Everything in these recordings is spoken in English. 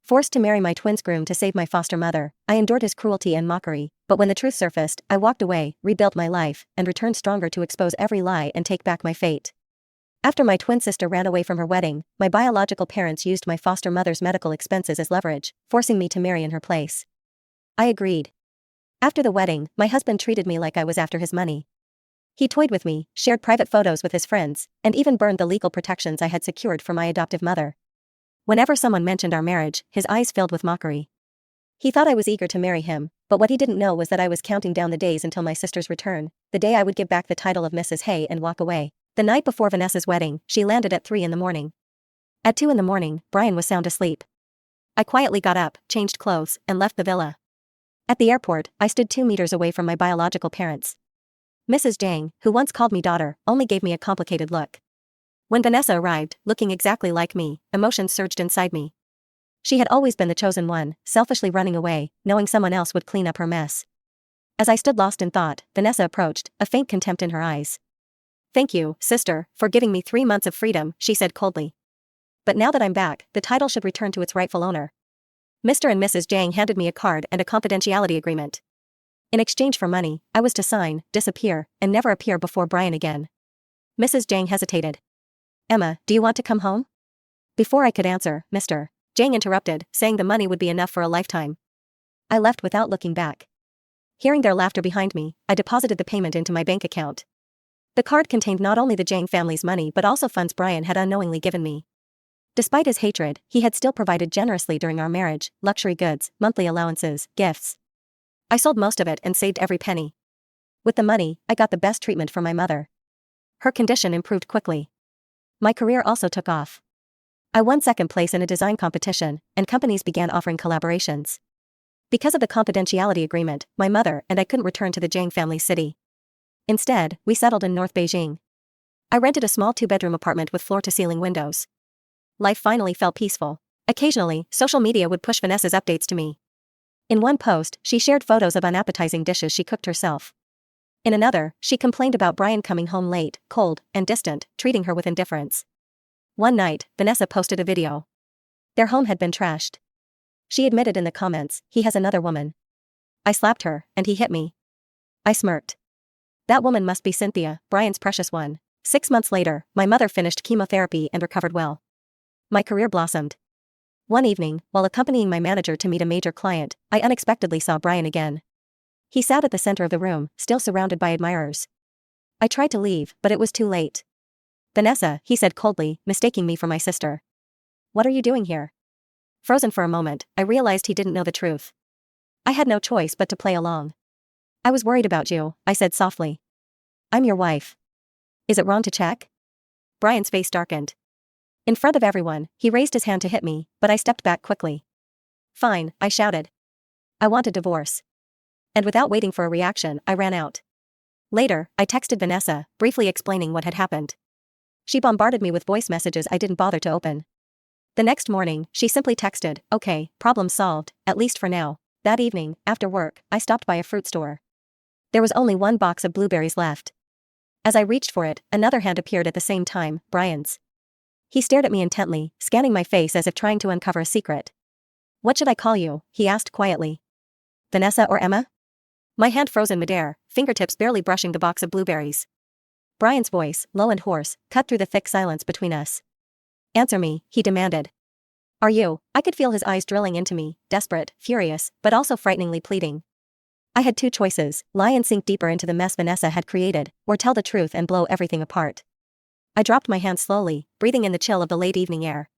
Forced to marry my twin's groom to save my foster mother, I endured his cruelty and mockery, but when the truth surfaced, I walked away, rebuilt my life, and returned stronger to expose every lie and take back my fate. After my twin sister ran away from her wedding, my biological parents used my foster mother's medical expenses as leverage, forcing me to marry in her place. I agreed. After the wedding, my husband treated me like I was after his money. He toyed with me, shared private photos with his friends, and even burned the legal protections I had secured for my adoptive mother. Whenever someone mentioned our marriage, his eyes filled with mockery. He thought I was eager to marry him, but what he didn't know was that I was counting down the days until my sister's return, the day I would give back the title of Mrs. Hay and walk away. The night before Vanessa's wedding, she landed at 3 a.m. At 2 a.m, Brian was sound asleep. I quietly got up, changed clothes, and left the villa. At the airport, I stood 2 meters away from my biological parents. Mrs. Jang, who once called me daughter, only gave me a complicated look. When Vanessa arrived, looking exactly like me, emotions surged inside me. She had always been the chosen one, selfishly running away, knowing someone else would clean up her mess. As I stood lost in thought, Vanessa approached, a faint contempt in her eyes. "Thank you, sister, for giving me 3 months of freedom," she said coldly. "But now that I'm back, the title should return to its rightful owner." Mr. and Mrs. Jang handed me a card and a confidentiality agreement. In exchange for money, I was to sign, disappear, and never appear before Brian again. Mrs. Jang hesitated. "Emma, do you want to come home?" Before I could answer, Mr. Jang interrupted, saying the money would be enough for a lifetime. I left without looking back. Hearing their laughter behind me, I deposited the payment into my bank account. The card contained not only the Jang family's money but also funds Brian had unknowingly given me. Despite his hatred, he had still provided generously during our marriage, luxury goods, monthly allowances, gifts. I sold most of it and saved every penny. With the money, I got the best treatment for my mother. Her condition improved quickly. My career also took off. I won second place in a design competition, and companies began offering collaborations. Because of the confidentiality agreement, my mother and I couldn't return to the Jang family city. Instead, we settled in North Beijing. I rented a small 2-bedroom apartment with floor-to-ceiling windows. Life finally felt peaceful. Occasionally, social media would push Vanessa's updates to me. In one post, she shared photos of unappetizing dishes she cooked herself. In another, she complained about Brian coming home late, cold, and distant, treating her with indifference. One night, Vanessa posted a video. Their home had been trashed. She admitted in the comments, "He has another woman. I slapped her, and he hit me." I smirked. That woman must be Cynthia, Brian's precious one. 6 months later, my mother finished chemotherapy and recovered well. My career blossomed. One evening, while accompanying my manager to meet a major client, I unexpectedly saw Brian again. He sat at the center of the room, still surrounded by admirers. I tried to leave, but it was too late. "Vanessa," he said coldly, mistaking me for my sister. "What are you doing here?" Frozen for a moment, I realized he didn't know the truth. I had no choice but to play along. "I was worried about you," I said softly. "I'm your wife. Is it wrong to check?" Brian's face darkened. In front of everyone, he raised his hand to hit me, but I stepped back quickly. "Fine," I shouted. "I want a divorce." And without waiting for a reaction, I ran out. Later, I texted Vanessa, briefly explaining what had happened. She bombarded me with voice messages I didn't bother to open. The next morning, she simply texted, "Okay, problem solved, at least for now." That evening, after work, I stopped by a fruit store. There was only 1 box of blueberries left. As I reached for it, another hand appeared at the same time, Brian's. He stared at me intently, scanning my face as if trying to uncover a secret. "What should I call you?" he asked quietly. "Vanessa or Emma?" My hand froze in midair, fingertips barely brushing the box of blueberries. Brian's voice, low and hoarse, cut through the thick silence between us. "Answer me," he demanded. "Are you?" I could feel his eyes drilling into me, desperate, furious, but also frighteningly pleading. I had 2 choices, lie and sink deeper into the mess Vanessa had created, or tell the truth and blow everything apart. I dropped my hand slowly, breathing in the chill of the late evening air.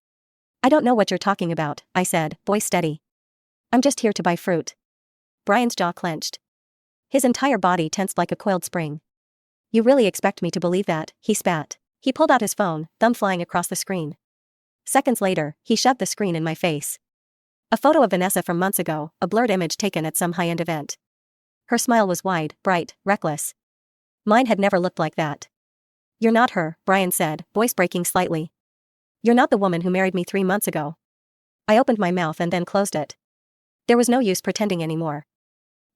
"I don't know what you're talking about," I said, voice steady. "I'm just here to buy fruit." Brian's jaw clenched. His entire body tensed like a coiled spring. "You really expect me to believe that?" he spat. He pulled out his phone, thumb flying across the screen. Seconds later, he shoved the screen in my face. A photo of Vanessa from months ago, a blurred image taken at some high-end event. Her smile was wide, bright, reckless. Mine had never looked like that. "You're not her," Brian said, voice breaking slightly. "You're not the woman who married me 3 months ago." I opened my mouth and then closed it. There was no use pretending anymore.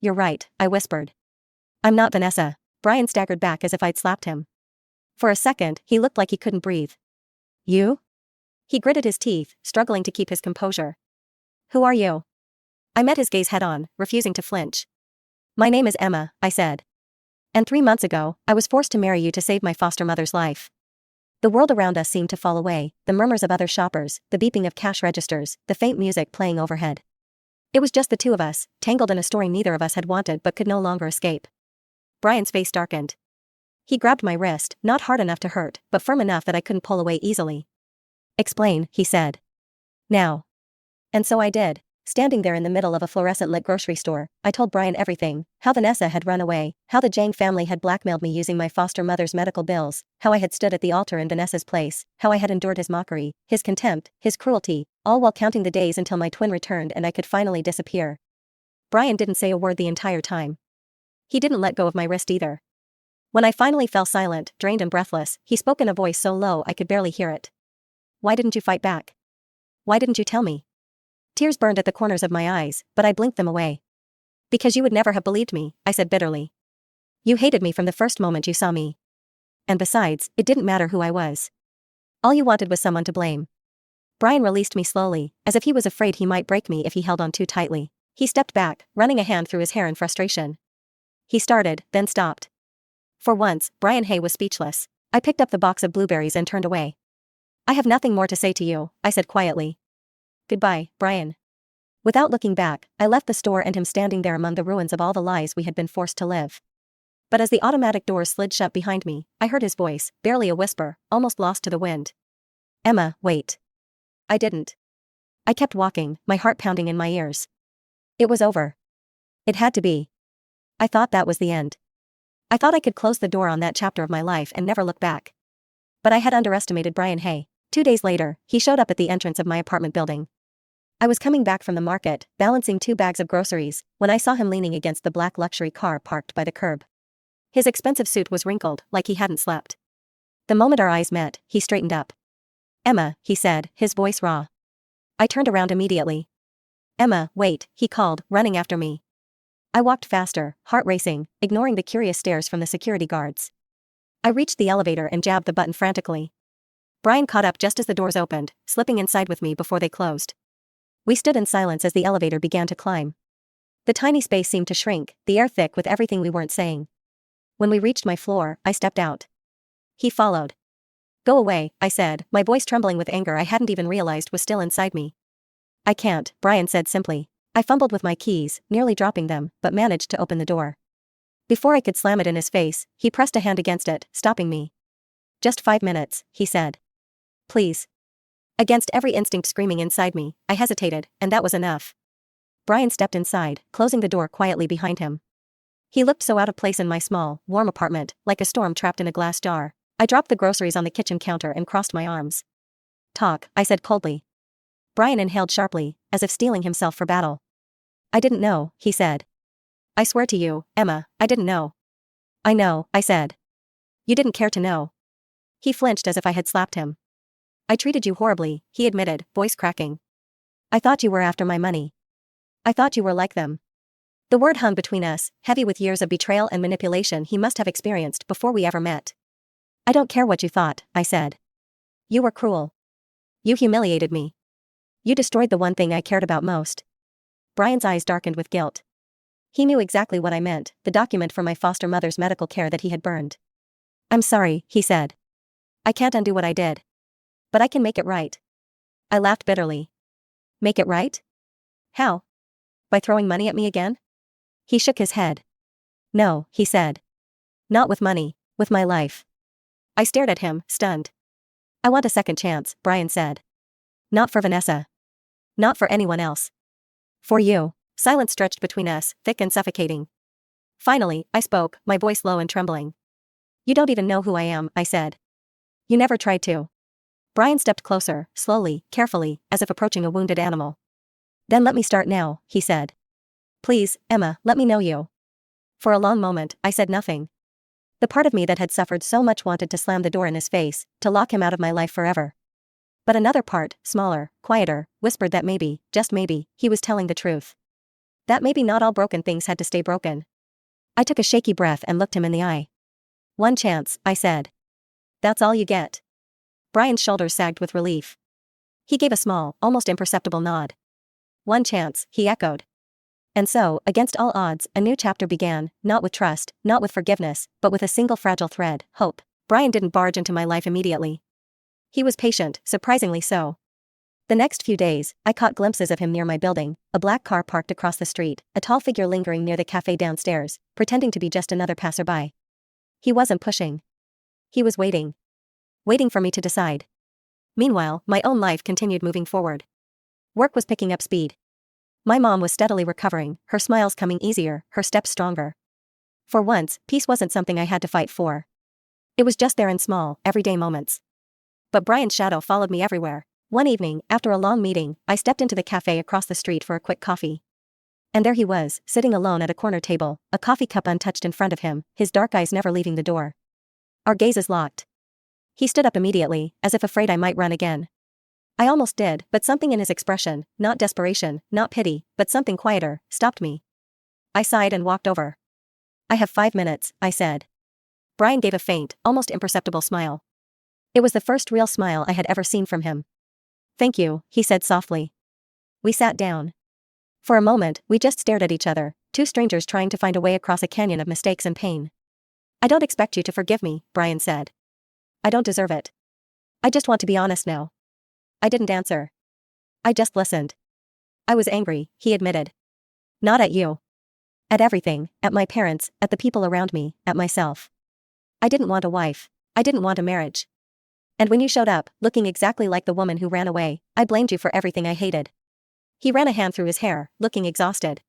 "You're right," I whispered. "I'm not Vanessa." Brian staggered back as if I'd slapped him. For a second, he looked like he couldn't breathe. "You?" He gritted his teeth, struggling to keep his composure. Who are you? I met his gaze head-on, refusing to flinch. My name is Emma, I said. And 3 months ago, I was forced to marry you to save my foster mother's life. The world around us seemed to fall away, the murmurs of other shoppers, the beeping of cash registers, the faint music playing overhead. It was just the two of us, tangled in a story neither of us had wanted but could no longer escape. Brian's face darkened. He grabbed my wrist, not hard enough to hurt, but firm enough that I couldn't pull away easily. Explain, he said. Now. And so I did. Standing there in the middle of a fluorescent-lit grocery store, I told Brian everything: how Vanessa had run away, how the Jang family had blackmailed me using my foster mother's medical bills, how I had stood at the altar in Vanessa's place, how I had endured his mockery, his contempt, his cruelty, all while counting the days until my twin returned and I could finally disappear. Brian didn't say a word the entire time. He didn't let go of my wrist either. When I finally fell silent, drained and breathless, he spoke in a voice so low I could barely hear it. Why didn't you fight back? Why didn't you tell me? Tears burned at the corners of my eyes, but I blinked them away. Because you would never have believed me, I said bitterly. You hated me from the first moment you saw me. And besides, it didn't matter who I was. All you wanted was someone to blame. Brian released me slowly, as if he was afraid he might break me if he held on too tightly. He stepped back, running a hand through his hair in frustration. He started, then stopped. For once, Brian Hay was speechless. I picked up the box of blueberries and turned away. I have nothing more to say to you, I said quietly. Goodbye, Brian. Without looking back, I left the store and him standing there among the ruins of all the lies we had been forced to live. But as the automatic doors slid shut behind me, I heard his voice, barely a whisper, almost lost to the wind. Emma, wait. I didn't. I kept walking, my heart pounding in my ears. It was over. It had to be. I thought that was the end. I thought I could close the door on that chapter of my life and never look back. But I had underestimated Brian Hay. 2 days later, he showed up at the entrance of my apartment building. I was coming back from the market, balancing 2 bags of groceries, when I saw him leaning against the black luxury car parked by the curb. His expensive suit was wrinkled, like he hadn't slept. The moment our eyes met, he straightened up. Emma, he said, his voice raw. I turned around immediately. Emma, wait, he called, running after me. I walked faster, heart racing, ignoring the curious stares from the security guards. I reached the elevator and jabbed the button frantically. Brian caught up just as the doors opened, slipping inside with me before they closed. We stood in silence as the elevator began to climb. The tiny space seemed to shrink, the air thick with everything we weren't saying. When we reached my floor, I stepped out. He followed. Go away, I said, my voice trembling with anger I hadn't even realized was still inside me. I can't, Brian said simply. I fumbled with my keys, nearly dropping them, but managed to open the door. Before I could slam it in his face, he pressed a hand against it, stopping me. Just 5 minutes, he said. Please. Against every instinct screaming inside me, I hesitated, and that was enough. Brian stepped inside, closing the door quietly behind him. He looked so out of place in my small, warm apartment, like a storm trapped in a glass jar. I dropped the groceries on the kitchen counter and crossed my arms. Talk, I said coldly. Brian inhaled sharply, as if steeling himself for battle. I didn't know, he said. I swear to you, Emma, I didn't know. I know, I said. You didn't care to know. He flinched as if I had slapped him. I treated you horribly, he admitted, voice cracking. I thought you were after my money. I thought you were like them. The word hung between us, heavy with years of betrayal and manipulation he must have experienced before we ever met. I don't care what you thought, I said. You were cruel. You humiliated me. You destroyed the one thing I cared about most. Brian's eyes darkened with guilt. He knew exactly what I meant, the document for my foster mother's medical care that he had burned. I'm sorry, he said. I can't undo what I did. But I can make it right. I laughed bitterly. Make it right? How? By throwing money at me again? He shook his head. No, he said. Not with money, with my life. I stared at him, stunned. I want a second chance, Brian said. Not for Vanessa. Not for anyone else. For you. Silence stretched between us, thick and suffocating. Finally, I spoke, my voice low and trembling. You don't even know who I am, I said. You never tried to. Brian stepped closer, slowly, carefully, as if approaching a wounded animal. Then let me start now, he said. Please, Emma, let me know you. For a long moment, I said nothing. The part of me that had suffered so much wanted to slam the door in his face, to lock him out of my life forever. But another part, smaller, quieter, whispered that maybe, just maybe, he was telling the truth. That maybe not all broken things had to stay broken. I took a shaky breath and looked him in the eye. One chance, I said. That's all you get. Brian's shoulders sagged with relief. He gave a small, almost imperceptible nod. One chance, he echoed. And so, against all odds, a new chapter began, not with trust, not with forgiveness, but with a single fragile thread, hope. Brian didn't barge into my life immediately. He was patient, surprisingly so. The next few days, I caught glimpses of him near my building, a black car parked across the street, a tall figure lingering near the cafe downstairs, pretending to be just another passerby. He wasn't pushing. He was waiting. Waiting for me to decide. Meanwhile, my own life continued moving forward. Work was picking up speed. My mom was steadily recovering, her smiles coming easier, her steps stronger. For once, peace wasn't something I had to fight for. It was just there in small, everyday moments. But Brian's shadow followed me everywhere. One evening, after a long meeting, I stepped into the cafe across the street for a quick coffee. And there he was, sitting alone at a corner table, a coffee cup untouched in front of him, his dark eyes never leaving the door. Our gazes locked. He stood up immediately, as if afraid I might run again. I almost did, but something in his expression, not desperation, not pity, but something quieter, stopped me. I sighed and walked over. "I have 5 minutes," I said. Brian gave a faint, almost imperceptible smile. It was the first real smile I had ever seen from him. "Thank you," he said softly. We sat down. For a moment, we just stared at each other, two strangers trying to find a way across a canyon of mistakes and pain. "I don't expect you to forgive me," Brian said. "I don't deserve it. I just want to be honest now." I didn't answer. I just listened. "I was angry," he admitted. "Not at you. At everything, at my parents, at the people around me, at myself. I didn't want a wife. I didn't want a marriage. And when you showed up, looking exactly like the woman who ran away, I blamed you for everything I hated." He ran a hand through his hair, looking exhausted.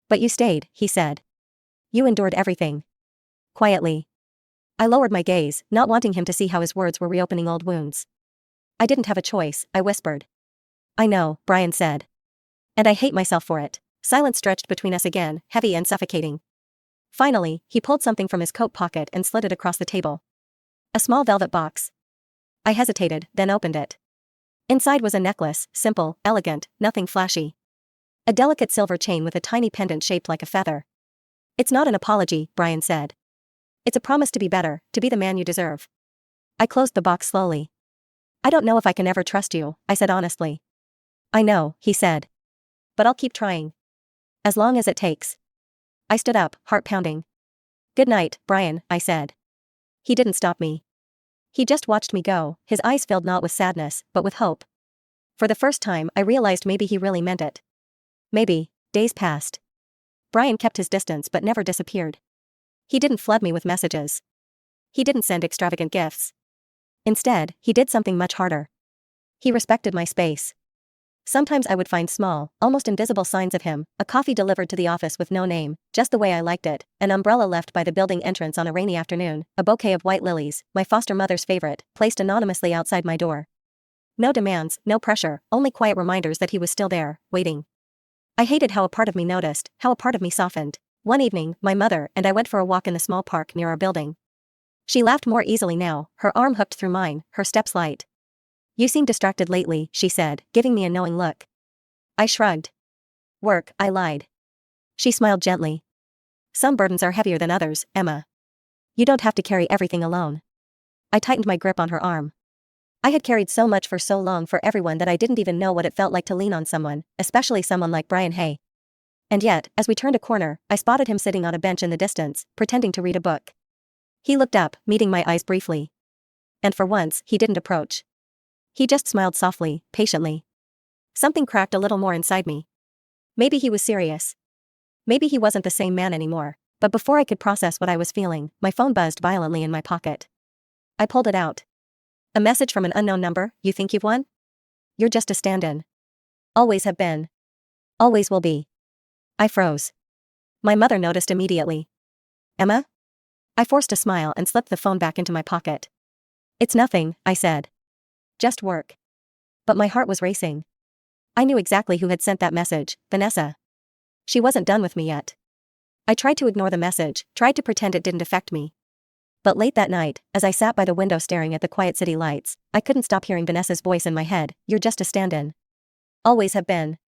"But you stayed," he said. "You endured everything." Quietly. I lowered my gaze, not wanting him to see how his words were reopening old wounds. "I didn't have a choice," I whispered. "I know," Brian said. "And I hate myself for it." Silence stretched between us again, heavy and suffocating. Finally, he pulled something from his coat pocket and slid it across the table. A small velvet box. I hesitated, then opened it. Inside was a necklace, simple, elegant, nothing flashy. A delicate silver chain with a tiny pendant shaped like a feather. "It's not an apology," Brian said. "It's a promise to be better, to be the man you deserve." I closed the box slowly. "I don't know if I can ever trust you," I said honestly. "I know," he said. "But I'll keep trying. As long as it takes." I stood up, heart pounding. "Good night, Brian," I said. He didn't stop me. He just watched me go, his eyes filled not with sadness, but with hope. For the first time, I realized maybe he really meant it. Maybe. Days passed. Brian kept his distance but never disappeared. He didn't flood me with messages. He didn't send extravagant gifts. Instead, he did something much harder. He respected my space. Sometimes I would find small, almost invisible signs of him, a coffee delivered to the office with no name, just the way I liked it, an umbrella left by the building entrance on a rainy afternoon, a bouquet of white lilies, my foster mother's favorite, placed anonymously outside my door. No demands, no pressure, only quiet reminders that he was still there, waiting. I hated how a part of me noticed, how a part of me softened. One evening, my mother and I went for a walk in the small park near our building. She laughed more easily now, her arm hooked through mine, her steps light. "You seem distracted lately," she said, giving me a knowing look. I shrugged. "Work," I lied. She smiled gently. "Some burdens are heavier than others, Emma. You don't have to carry everything alone." I tightened my grip on her arm. I had carried so much for so long for everyone that I didn't even know what it felt like to lean on someone, especially someone like Brian Hay. And yet, as we turned a corner, I spotted him sitting on a bench in the distance, pretending to read a book. He looked up, meeting my eyes briefly. And for once, he didn't approach. He just smiled softly, patiently. Something cracked a little more inside me. Maybe he was serious. Maybe he wasn't the same man anymore. But before I could process what I was feeling, my phone buzzed violently in my pocket. I pulled it out. A message from an unknown number. "You think you've won? You're just a stand-in. Always have been. Always will be." I froze. My mother noticed immediately. "Emma?" I forced a smile and slipped the phone back into my pocket. "It's nothing," I said. "Just work." But my heart was racing. I knew exactly who had sent that message, Vanessa. She wasn't done with me yet. I tried to ignore the message, tried to pretend it didn't affect me. But late that night, as I sat by the window staring at the quiet city lights, I couldn't stop hearing Vanessa's voice in my head. "You're just a stand-in. Always have been.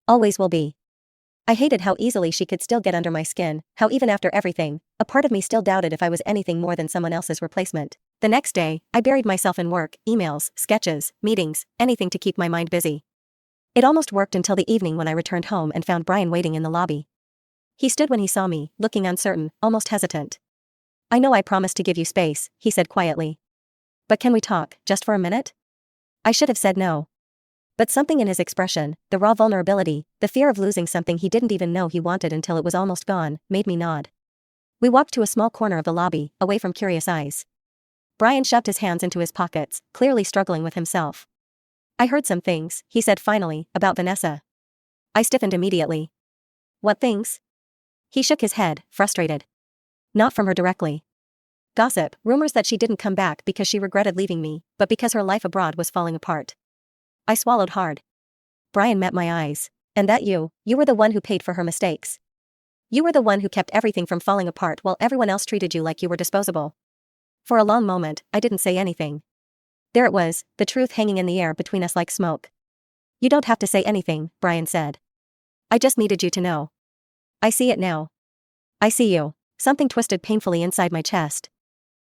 Always will be." I hated how easily she could still get under my skin, how even after everything, a part of me still doubted if I was anything more than someone else's replacement. The next day, I buried myself in work, emails, sketches, meetings, anything to keep my mind busy. It almost worked until the evening when I returned home and found Brian waiting in the lobby. He stood when he saw me, looking uncertain, almost hesitant. "I know I promised to give you space," he said quietly. "But can we talk, just for a minute?" I should have said no. But something in his expression, the raw vulnerability, the fear of losing something he didn't even know he wanted until it was almost gone, made me nod. We walked to a small corner of the lobby, away from curious eyes. Brian shoved his hands into his pockets, clearly struggling with himself. "I heard some things," he said finally, "about Vanessa." I stiffened immediately. "What things?" He shook his head, frustrated. "Not from her directly. Gossip, rumors that she didn't come back because she regretted leaving me, but because her life abroad was falling apart." I swallowed hard. Brian met my eyes. "And that you were the one who paid for her mistakes. You were the one who kept everything from falling apart while everyone else treated you like you were disposable." For a long moment, I didn't say anything. There it was, the truth hanging in the air between us like smoke. "You don't have to say anything," Brian said. "I just needed you to know." "I see it now." "I see you." Something twisted painfully inside my chest.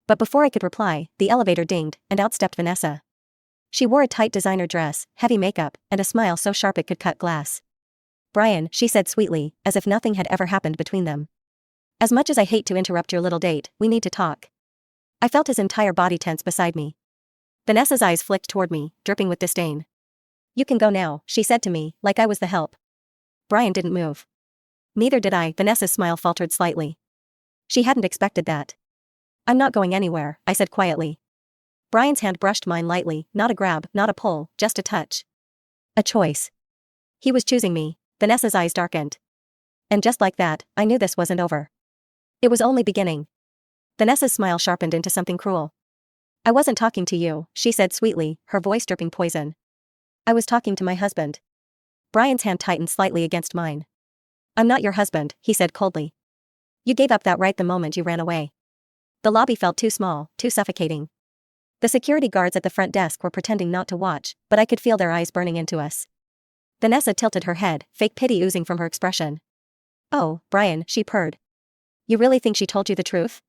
But before I could reply, the elevator dinged, and out stepped Vanessa. She wore a tight designer dress, heavy makeup, and a smile so sharp it could cut glass. "Brian," she said sweetly, as if nothing had ever happened between them. "As much as I hate to interrupt your little date, we need to talk." I felt his entire body tense beside me. Vanessa's eyes flicked toward me, dripping with disdain. "You can go now," she said to me, like I was the help. Brian didn't move. Neither did I. Vanessa's smile faltered slightly. She hadn't expected that. "I'm not going anywhere," I said quietly. Brian's hand brushed mine lightly, not a grab, not a pull, just a touch. A choice. He was choosing me. Vanessa's eyes darkened. And just like that, I knew this wasn't over. It was only beginning. Vanessa's smile sharpened into something cruel. "I wasn't talking to you," she said sweetly, her voice dripping poison. "I was talking to my husband." Brian's hand tightened slightly against mine. "I'm not your husband," he said coldly. "You gave up that right the moment you ran away." The lobby felt too small, too suffocating. The security guards at the front desk were pretending not to watch, but I could feel their eyes burning into us. Vanessa tilted her head, fake pity oozing from her expression. "Oh, Brian," she purred. "You really think she told you the truth?"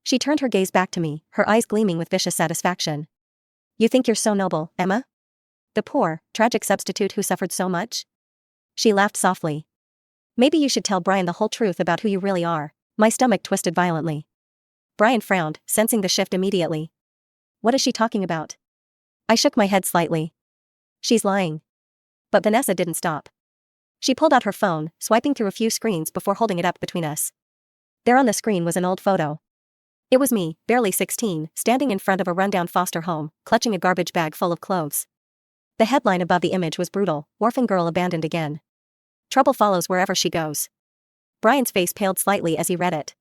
She turned her gaze back to me, her eyes gleaming with vicious satisfaction. "You think you're so noble, Emma? The poor, tragic substitute who suffered so much?" She laughed softly. "Maybe you should tell Brian the whole truth about who you really are." My stomach twisted violently. Brian frowned, sensing the shift immediately. "What is she talking about?" I shook my head slightly. "She's lying." But Vanessa didn't stop. She pulled out her phone, swiping through a few screens before holding it up between us. There on the screen was an old photo. It was me, barely 16, standing in front of a rundown foster home, clutching a garbage bag full of clothes. The headline above the image was brutal: "Orphan girl abandoned again. Trouble follows wherever she goes." Brian's face paled slightly as he read it.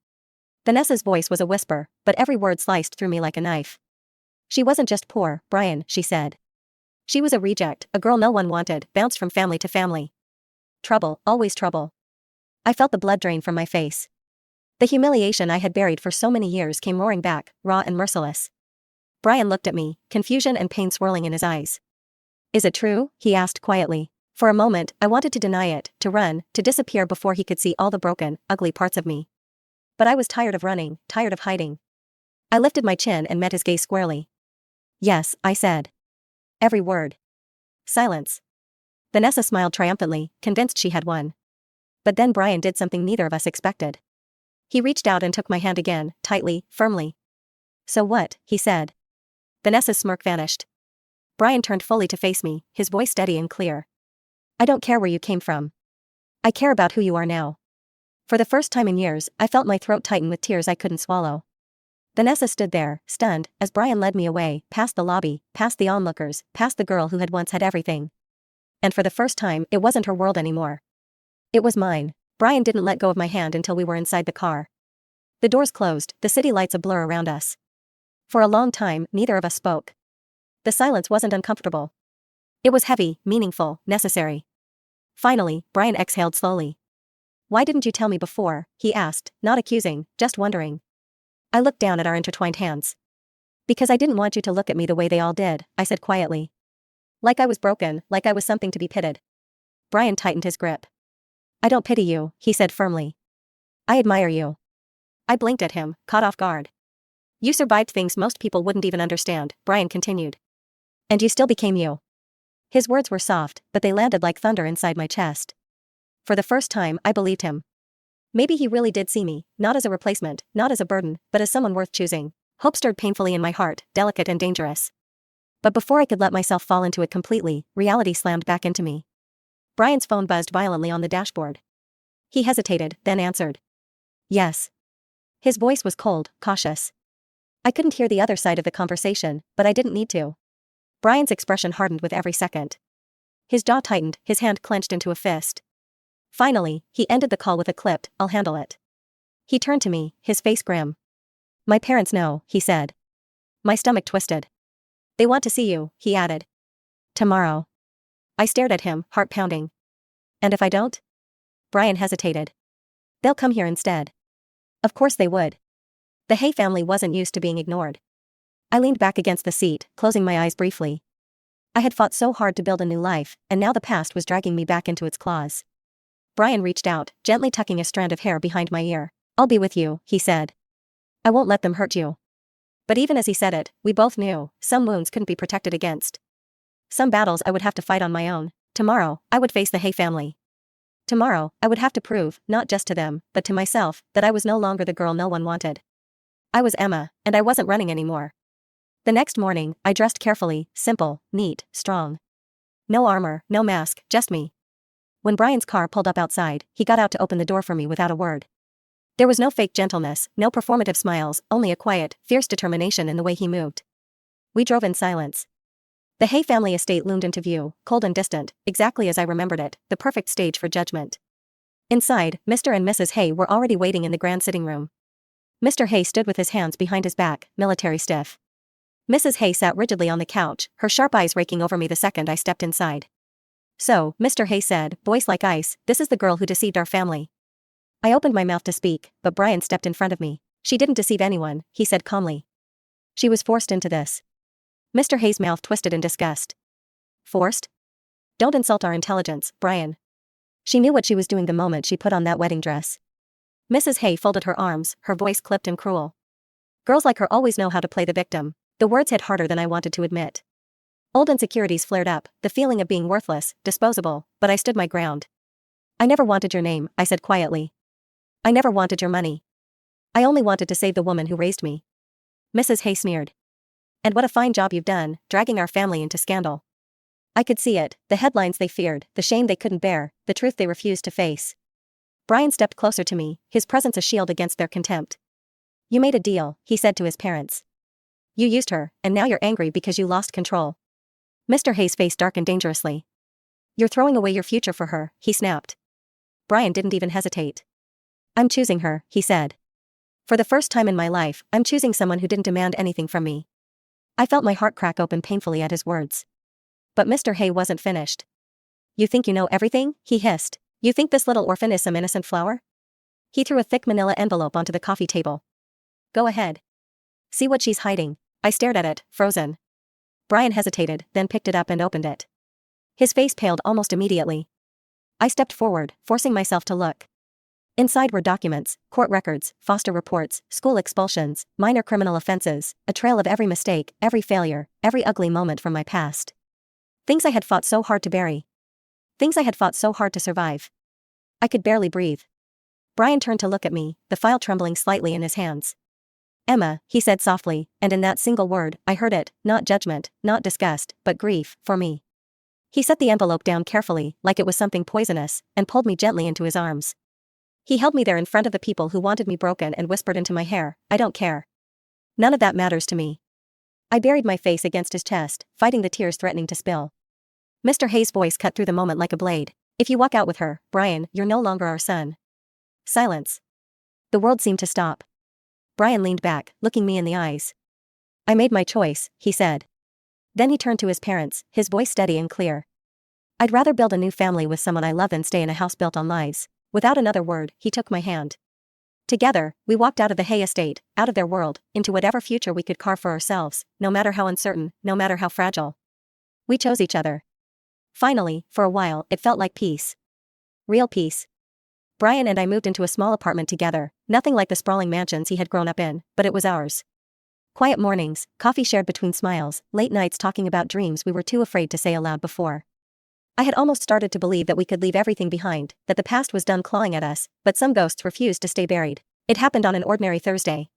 Vanessa's voice was a whisper, but every word sliced through me like a knife. "She wasn't just poor, Brian," she said. "She was a reject, a girl no one wanted, bounced from family to family. Trouble, always trouble." I felt the blood drain from my face. The humiliation I had buried for so many years came roaring back, raw and merciless. Brian looked at me, confusion and pain swirling in his eyes. "Is it true?" he asked quietly. For a moment, I wanted to deny it, to run, to disappear before he could see all the broken, ugly parts of me. But I was tired of running, tired of hiding. I lifted my chin and met his gaze squarely. "Yes," I said. "Every word." Silence. Vanessa smiled triumphantly, convinced she had won. But then Brian did something neither of us expected. He reached out and took my hand again, tightly, firmly. "So what?" he said. Vanessa's smirk vanished. Brian turned fully to face me, his voice steady and clear. "I don't care where you came from. I care about who you are now." For the first time in years, I felt my throat tighten with tears I couldn't swallow. Vanessa stood there, stunned, as Brian led me away, past the lobby, past the onlookers, past the girl who had once had everything. And for the first time, it wasn't her world anymore. It was mine. Brian didn't let go of my hand until we were inside the car. The doors closed, the city lights a blur around us. For a long time, neither of us spoke. The silence wasn't uncomfortable. It was heavy, meaningful, necessary. Finally, Brian exhaled slowly. "Why didn't you tell me before?" he asked, not accusing, just wondering. I looked down at our intertwined hands. "Because I didn't want you to look at me the way they all did," I said quietly. "Like I was broken, like I was something to be pitied." Brian tightened his grip. "I don't pity you," he said firmly. "I admire you." I blinked at him, caught off guard. "You survived things most people wouldn't even understand," Brian continued. "And you still became you." His words were soft, but they landed like thunder inside my chest. For the first time, I believed him. Maybe he really did see me, not as a replacement, not as a burden, but as someone worth choosing. Hope stirred painfully in my heart, delicate and dangerous. But before I could let myself fall into it completely, reality slammed back into me. Brian's phone buzzed violently on the dashboard. He hesitated, then answered. Yes. His voice was cold, cautious. I couldn't hear the other side of the conversation, but I didn't need to. Brian's expression hardened with every second. His jaw tightened, his hand clenched into a fist. Finally, he ended the call with a clipped, "I'll handle it." He turned to me, his face grim. "My parents know," he said. My stomach twisted. "They want to see you," he added. "Tomorrow." I stared at him, heart pounding. "And if I don't?" Brian hesitated. "They'll come here instead." Of course they would. The Hay family wasn't used to being ignored. I leaned back against the seat, closing my eyes briefly. I had fought so hard to build a new life, and now the past was dragging me back into its claws. Brian reached out, gently tucking a strand of hair behind my ear. "I'll be with you," he said. "I won't let them hurt you." But even as he said it, we both knew, some wounds couldn't be protected against. Some battles I would have to fight on my own. Tomorrow, I would face the Hay family. Tomorrow, I would have to prove, not just to them, but to myself, that I was no longer the girl no one wanted. I was Emma, and I wasn't running anymore. The next morning, I dressed carefully, simple, neat, strong. No armor, no mask, just me. When Brian's car pulled up outside, he got out to open the door for me without a word. There was no fake gentleness, no performative smiles, only a quiet, fierce determination in the way he moved. We drove in silence. The Hay family estate loomed into view, cold and distant, exactly as I remembered it, the perfect stage for judgment. Inside, Mr. and Mrs. Hay were already waiting in the grand sitting room. Mr. Hay stood with his hands behind his back, military stiff. Mrs. Hay sat rigidly on the couch, her sharp eyes raking over me the second I stepped inside. "So," Mr. Hay said, voice like ice, "this is the girl who deceived our family." I opened my mouth to speak, but Brian stepped in front of me. "She didn't deceive anyone," he said calmly. "She was forced into this." Mr. Hay's mouth twisted in disgust. "Forced? Don't insult our intelligence, Brian. She knew what she was doing the moment she put on that wedding dress." Mrs. Hay folded her arms, her voice clipped and cruel. "Girls like her always know how to play the victim." The words hit harder than I wanted to admit. Old insecurities flared up, the feeling of being worthless, disposable, but I stood my ground. "I never wanted your name," I said quietly. "I never wanted your money. I only wanted to save the woman who raised me." Mrs. Hay sneered. "And what a fine job you've done, dragging our family into scandal." I could see it, the headlines they feared, the shame they couldn't bear, the truth they refused to face. Brian stepped closer to me, his presence a shield against their contempt. "You made a deal," he said to his parents. "You used her, and now you're angry because you lost control." Mr. Hay's face darkened dangerously. "You're throwing away your future for her," he snapped. Brian didn't even hesitate. "I'm choosing her," he said. "For the first time in my life, I'm choosing someone who didn't demand anything from me." I felt my heart crack open painfully at his words. But Mr. Hay wasn't finished. "You think you know everything?" he hissed. "You think this little orphan is some innocent flower?" He threw a thick manila envelope onto the coffee table. "Go ahead. See what she's hiding." I stared at it, frozen. Brian hesitated, then picked it up and opened it. His face paled almost immediately. I stepped forward, forcing myself to look. Inside were documents, court records, foster reports, school expulsions, minor criminal offenses, a trail of every mistake, every failure, every ugly moment from my past. Things I had fought so hard to bury. Things I had fought so hard to survive. I could barely breathe. Brian turned to look at me, the file trembling slightly in his hands. "Emma," he said softly, and in that single word, I heard it, not judgment, not disgust, but grief, for me. He set the envelope down carefully, like it was something poisonous, and pulled me gently into his arms. He held me there in front of the people who wanted me broken and whispered into my hair, "I don't care. None of that matters to me." I buried my face against his chest, fighting the tears threatening to spill. Mr. Hay's voice cut through the moment like a blade. "If you walk out with her, Brian, you're no longer our son." Silence. The world seemed to stop. Brian leaned back, looking me in the eyes. "I made my choice," he said. Then he turned to his parents, his voice steady and clear. "I'd rather build a new family with someone I love than stay in a house built on lies." Without another word, he took my hand. Together, we walked out of the Hay estate, out of their world, into whatever future we could carve for ourselves, no matter how uncertain, no matter how fragile. We chose each other. Finally, for a while, it felt like peace. Real peace. Brian and I moved into a small apartment together, nothing like the sprawling mansions he had grown up in, but it was ours. Quiet mornings, coffee shared between smiles, late nights talking about dreams we were too afraid to say aloud before. I had almost started to believe that we could leave everything behind, that the past was done clawing at us, but some ghosts refused to stay buried. It happened on an ordinary Thursday.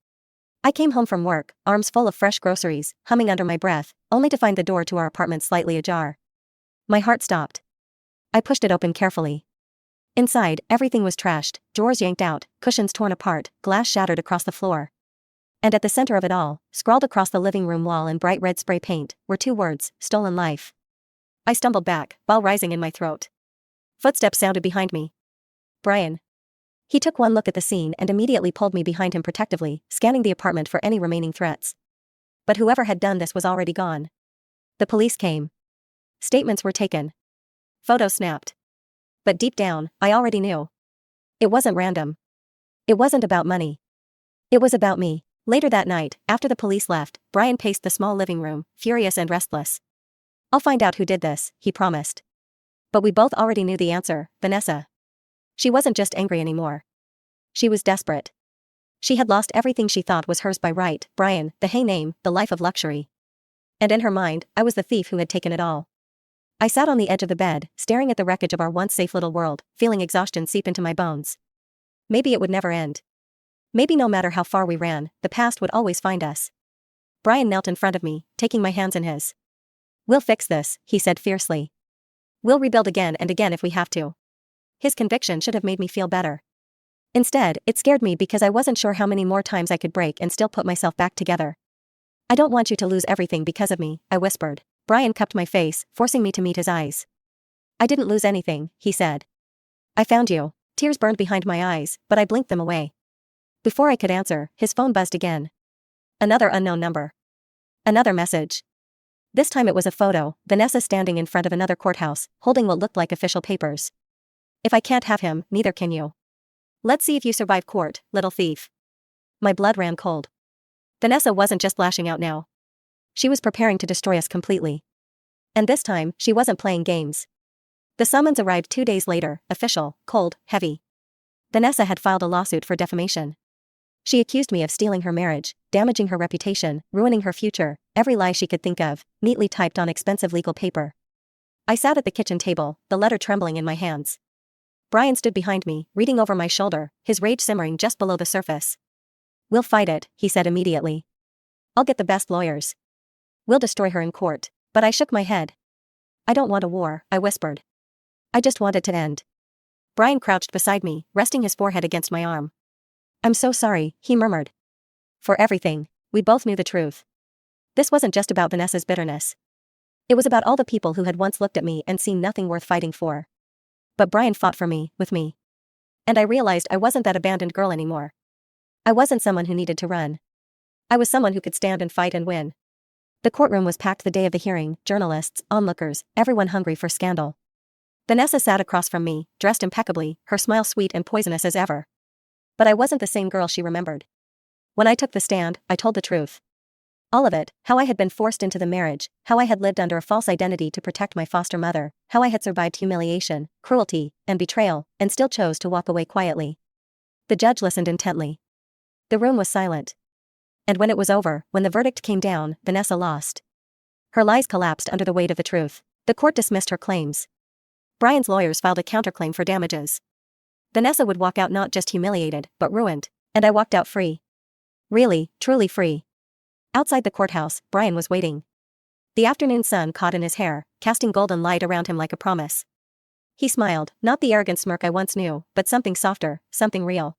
I came home from work, arms full of fresh groceries, humming under my breath, only to find the door to our apartment slightly ajar. My heart stopped. I pushed it open carefully. Inside, everything was trashed, drawers yanked out, cushions torn apart, glass shattered across the floor. And at the center of it all, scrawled across the living room wall in bright red spray paint, were two words: stolen life. I stumbled back, bile rising in my throat. Footsteps sounded behind me. Brian. He took one look at the scene and immediately pulled me behind him protectively, scanning the apartment for any remaining threats. But whoever had done this was already gone. The police came. Statements were taken. Photos snapped. But deep down, I already knew. It wasn't random. It wasn't about money. It was about me. Later that night, after the police left, Brian paced the small living room, furious and restless. I'll find out who did this, he promised. But we both already knew the answer: Vanessa. She wasn't just angry anymore. She was desperate. She had lost everything she thought was hers by right: Brian, the hay name, the life of luxury. And in her mind, I was the thief who had taken it all. I sat on the edge of the bed, staring at the wreckage of our once safe little world, feeling exhaustion seep into my bones. Maybe it would never end. Maybe no matter how far we ran, the past would always find us. Brian knelt in front of me, taking my hands in his. We'll fix this, he said fiercely. We'll rebuild again and again if we have to. His conviction should have made me feel better. Instead, it scared me because I wasn't sure how many more times I could break and still put myself back together. I don't want you to lose everything because of me, I whispered. Brian cupped my face, forcing me to meet his eyes. I didn't lose anything, he said. I found you. Tears burned behind my eyes, but I blinked them away. Before I could answer, his phone buzzed again. Another unknown number. Another message. This time it was a photo: Vanessa standing in front of another courthouse, holding what looked like official papers. If I can't have him, neither can you. Let's see if you survive court, little thief. My blood ran cold. Vanessa wasn't just lashing out now. She was preparing to destroy us completely. And this time, she wasn't playing games. The summons arrived 2 days later, official, cold, heavy. Vanessa had filed a lawsuit for defamation. She accused me of stealing her marriage, damaging her reputation, ruining her future, every lie she could think of, neatly typed on expensive legal paper. I sat at the kitchen table, the letter trembling in my hands. Brian stood behind me, reading over my shoulder, his rage simmering just below the surface. We'll fight it, he said immediately. I'll get the best lawyers. We'll destroy her in court. But I shook my head. I don't want a war, I whispered. I just want it to end. Brian crouched beside me, resting his forehead against my arm. I'm so sorry, he murmured. For everything. We both knew the truth. This wasn't just about Vanessa's bitterness. It was about all the people who had once looked at me and seen nothing worth fighting for. But Brian fought for me, with me. And I realized I wasn't that abandoned girl anymore. I wasn't someone who needed to run. I was someone who could stand and fight and win. The courtroom was packed the day of the hearing: journalists, onlookers, everyone hungry for scandal. Vanessa sat across from me, dressed impeccably, her smile sweet and poisonous as ever. But I wasn't the same girl she remembered. When I took the stand, I told the truth. All of it: how I had been forced into the marriage, how I had lived under a false identity to protect my foster mother, how I had survived humiliation, cruelty, and betrayal, and still chose to walk away quietly. The judge listened intently. The room was silent. And when it was over, when the verdict came down, Vanessa lost. Her lies collapsed under the weight of the truth. The court dismissed her claims. Brian's lawyers filed a counterclaim for damages. Vanessa would walk out not just humiliated, but ruined. And I walked out free. Really, truly free. Outside the courthouse, Brian was waiting. The afternoon sun caught in his hair, casting golden light around him like a promise. He smiled, not the arrogant smirk I once knew, but something softer, something real.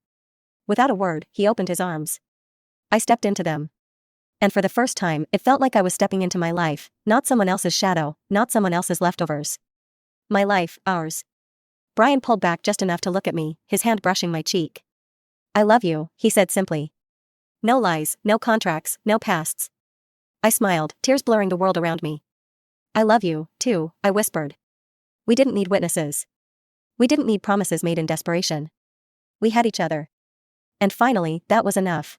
Without a word, he opened his arms. I stepped into them. And for the first time, it felt like I was stepping into my life, not someone else's shadow, not someone else's leftovers. My life, ours. Brian pulled back just enough to look at me, his hand brushing my cheek. I love you, he said simply. No lies, no contracts, no pasts. I smiled, tears blurring the world around me. I love you, too, I whispered. We didn't need witnesses. We didn't need promises made in desperation. We had each other. And finally, that was enough.